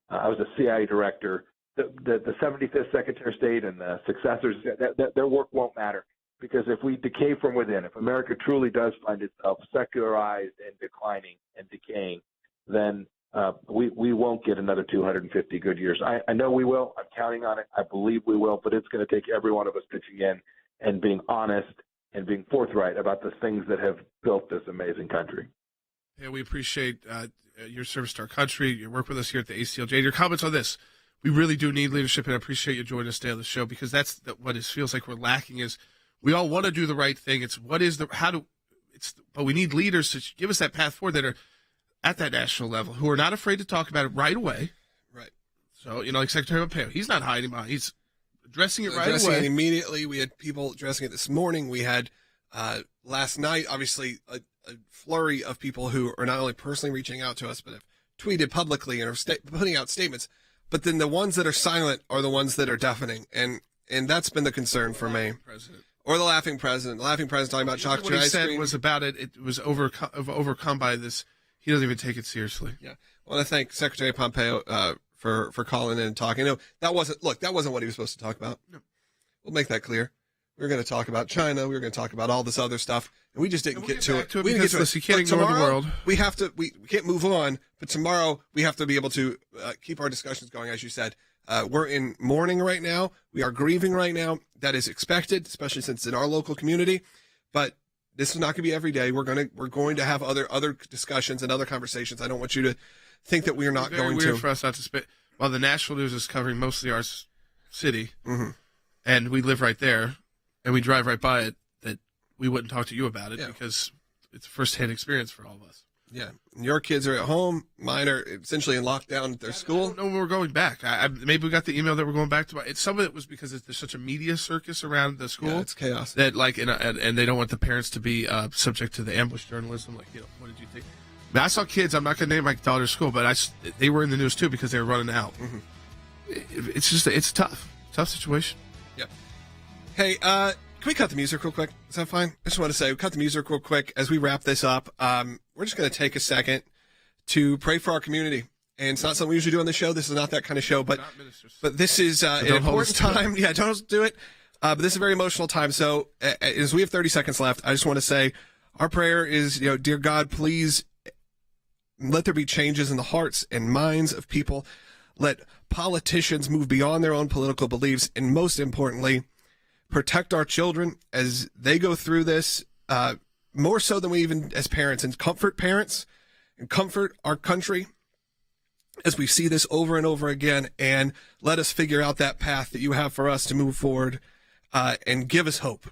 I was a CIA director. The 75th Secretary of State and the successors, their work won't matter. Because if we decay from within, if America truly does find itself secularized and declining and decaying, then we won't get another 250 good years. I know we will. I'm counting on it. I believe we will. But it's going to take every one of us pitching in and being honest and being forthright about the things that have built this amazing country. Yeah, we appreciate your service to our country, your work with us here at the ACLJ, and your comments on this. We really do need leadership, and I appreciate you joining us today on the show, because that's what it feels like we're lacking is we all want to do the right thing. But we need leaders to give us that path forward that are at that national level, who are not afraid to talk about it right away. Right. So, like Secretary Pompeo, he's not hiding behind, he's addressing it right addressing away. It immediately. We had people addressing it this morning. We had last night, obviously, a flurry of people who are not only personally reaching out to us, but have tweeted publicly and are putting out statements. But then the ones that are silent are the ones that are deafening. And that's been the concern for me. President. Or the laughing president. The laughing president talking about chocolate ice cream. What he said was about it. It was overcome by this. He doesn't even take it seriously. Yeah. I want to thank Secretary Pompeo for calling in and talking. That wasn't what he was supposed to talk about. No. We'll make that clear. We were going to talk about China. We were going to talk about all this other stuff, and we just didn't get to it. We didn't get to it. You can't ignore the world. We have to. We can't move on. But tomorrow we have to be able to keep our discussions going, as you said. We're in mourning right now. We are grieving right now. That is expected, especially since it's in our local community. But this is not going to be every day. We're going to have other discussions and other conversations. I don't want you to think that we are not going to. It's weird for us not to spit. While the national news is covering mostly our city, and we live right there, and we drive right by it, that we wouldn't talk to you about it because it's a first-hand experience for all of us. Yeah, your kids are at home. Mine are essentially in lockdown at their school. I don't know when we're going back. Maybe we got the email that we're going back to. Some of it was because there's such a media circus around the school. Yeah, it's chaos. That and they don't want the parents to be subject to the ambush journalism. What did you think? I mean, I saw kids. I'm not going to name my daughter's school, but they were in the news too because they were running out. It's tough situation. Yeah. Hey, can we cut the music real quick? Is that fine? I just want to say, we cut the music real quick as we wrap this up. We're just going to take a second to pray for our community. And it's not something we usually do on the show. This is not that kind of show, but this is an important time. Yeah, don't do it. But this is a very emotional time. So as we have 30 seconds left, I just want to say our prayer is, dear God, please let there be changes in the hearts and minds of people. Let politicians move beyond their own political beliefs. And most importantly, protect our children as they go through this, more so than we even as parents, and comfort parents and comfort our country as we see this over and over again, and let us figure out that path that you have for us to move forward, and give us hope.